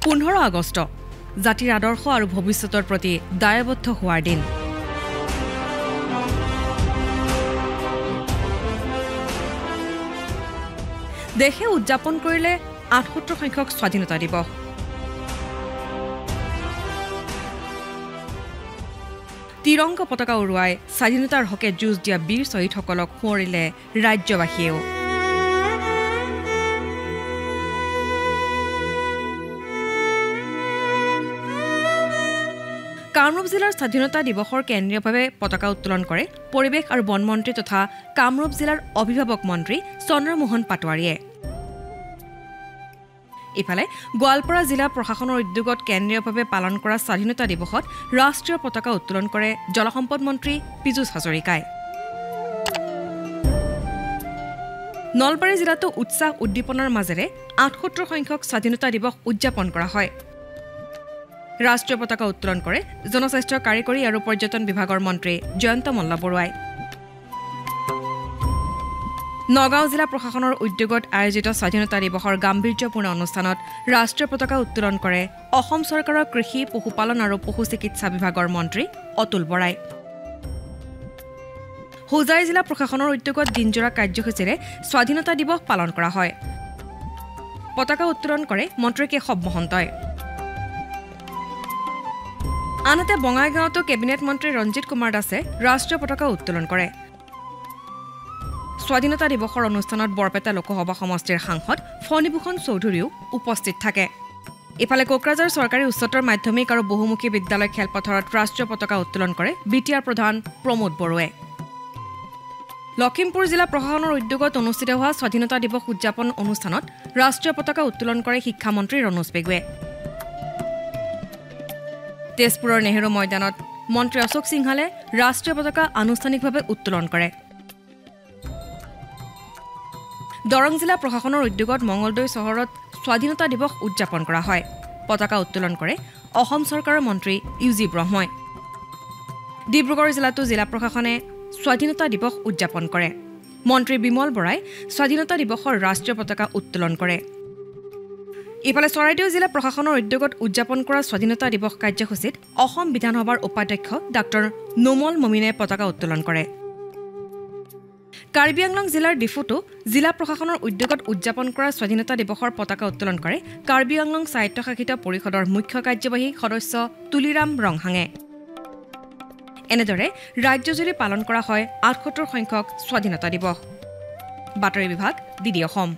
15 আগষ্ট জাতিৰ আদৰ্শ আৰু ভৱিষ্যতৰ প্ৰতি দায়বদ্ধ হোৱাৰ দিন। দেশে উদযাপন কৰিলে 78 সংখ্যক স্বাধীনতা দিৱস। তিৰংগা পতাকা উৰুৱাই স্বাধীনতাৰ হকে যুঁজ দিয়া বীৰ শ্বহীদসকলক সোঁৱৰিলে ৰাজ্যবাসীয়েও। কামৰূপ জিলাৰ স্বাধীনতা দিৱসৰ কেন্দ্ৰীয়ভাৱে পতাকা উত্তোলন কৰে পৰিৱেশ আৰু বন মন্ত্ৰী তথা কামৰূপ জিলাৰ অভিভাৱক মন্ত্ৰী চন্দ্ৰমোহন পাটোৱাৰীয়ে। ইফালে গোৱালপাৰা জিলা প্ৰশাসনৰ উদ্যোগত কেন্দ্ৰীয়ভাৱে পালন কৰা স্বাধীনতা দিৱসত ৰাষ্ট্ৰীয় পতাকা উত্তোলন কৰে জলসম্পদ মন্ত্ৰী পীযুষ হাজৰিকাই। নলবাৰী জিলাতো উৎসাহ উদ্দীপনাৰ মাজেৰে 78 সংখ্যক স্বাধীনতা দিৱস উদযাপন কৰা হয়। ৰাষ্ট্ৰীয় পতাকা উত্তোলন কৰে জনস্বাস্থ্য কাৰিকৰী আৰু পৰ্যটন বিভাগৰ মন্ত্ৰী জয়ন্ত মল্ল বৰুৱাই। নগাঁও জিলা প্ৰশাসনৰ উদ্যোগত আয়োজিত স্বাধীনতা দিৱসৰ গাম্ভীৰ্যপূৰ্ণ অনুষ্ঠানত ৰাষ্ট্ৰীয় পতাকা উত্তোলন কৰে অসম চৰকাৰৰ কৃষি পশুপালন আৰু পশু চিকিৎসা বিভাগৰ মন্ত্ৰী অতুল বৰাই। হোজাই জিলা প্ৰশাসনৰ উদ্যোগত দিনজোৰা কাৰ্যসূচীৰে স্বাধীনতা দিৱস পালন কৰা হয়। পতাকা উত্তোলন কৰে মন্ত্ৰী কেশৱ মহন্তই। আনহাতে বঙাইগাঁৱতো কেবিনেট মন্ত্ৰী ৰঞ্জিত কুমাৰ দাসে ৰাষ্ট্ৰীয় পতাকা উত্তোলন কৰে। স্বাধীনতা দিৱসৰ অনুষ্ঠানত বৰপেটা লোকসভা সমষ্টিৰ সাংসদ ফণীভূষণ চৌধুৰীও উপস্থিত থাকে। ইফালে কোকৰাঝাৰ চৰকাৰী উচ্চতৰ মাধ্যমিক আৰু বহুমুখী বিদ্যালয় খেলপথাৰত ৰাষ্ট্ৰীয় পতাকা উত্তোলন কৰে বিটিআৰ প্ৰধান প্ৰমোদ বড়োৱে। লখিমপুৰ জিলা প্ৰশাসনৰ উদ্যোগত অনুষ্ঠিত হোৱা স্বাধীনতা দিৱস উদযাপন অনুষ্ঠানত ৰাষ্ট্ৰীয় পতাকা উত্তোলন কৰে শিক্ষামন্ত্ৰী ৰণোজ পেগুৱে। তেজপুৰৰ নেহেৰু ময়দানত মন্ত্ৰী অশোক সিংহালে ৰাষ্ট্ৰীয় পতাকা আনুষ্ঠানিকভাৱে উত্তোলন কৰে। দৰং জিলা প্ৰশাসনৰ উদ্যোগত মঙলদৈ চহৰত স্বাধীনতা দিৱস উদযাপন কৰা হয়। পতাকা উত্তোলন কৰে অসম চৰকাৰৰ মন্ত্ৰী ইউজি ব্ৰহ্মই। ডিব্ৰুগড় জিলাতো জিলা প্ৰশাসনে স্বাধীনতা দিৱস উদযাপন কৰে। মন্ত্ৰী বিমল বৰাই স্বাধীনতা দিৱসৰ ৰাষ্ট্ৰীয় পতাকা উত্তোলন কৰে। ইফালে চৰাইদেউ জিলা প্ৰশাসনৰ উদ্যোগত উদযাপন কৰা স্বাধীনতা দিৱস কাৰ্যসূচীত অসম বিধানসভাৰ উপাধ্যক্ষ ডাক্তৰ নোমল মমিনে পতাকা উত্তোলন কৰে। কাৰ্বি আংলং জিলাৰ ডিফুতো জিলা প্ৰশাসনৰ উদ্যোগত উদযাপন কৰা স্বাধীনতা দিৱসৰ পতাকা উত্তোলন কৰে কাৰ্বি আংলং স্বায়ত্তশাসিত পৰিষদৰ মুখ্য কাৰ্যবাহী সদস্য তুলিৰাম ৰংহাঙে। এনেদৰে ৰাজ্যজুৰি পালন কৰা হয় 78 সংখ্যক স্বাধীনতা দিৱস। বাতৰি বিভাগ, DD অসম।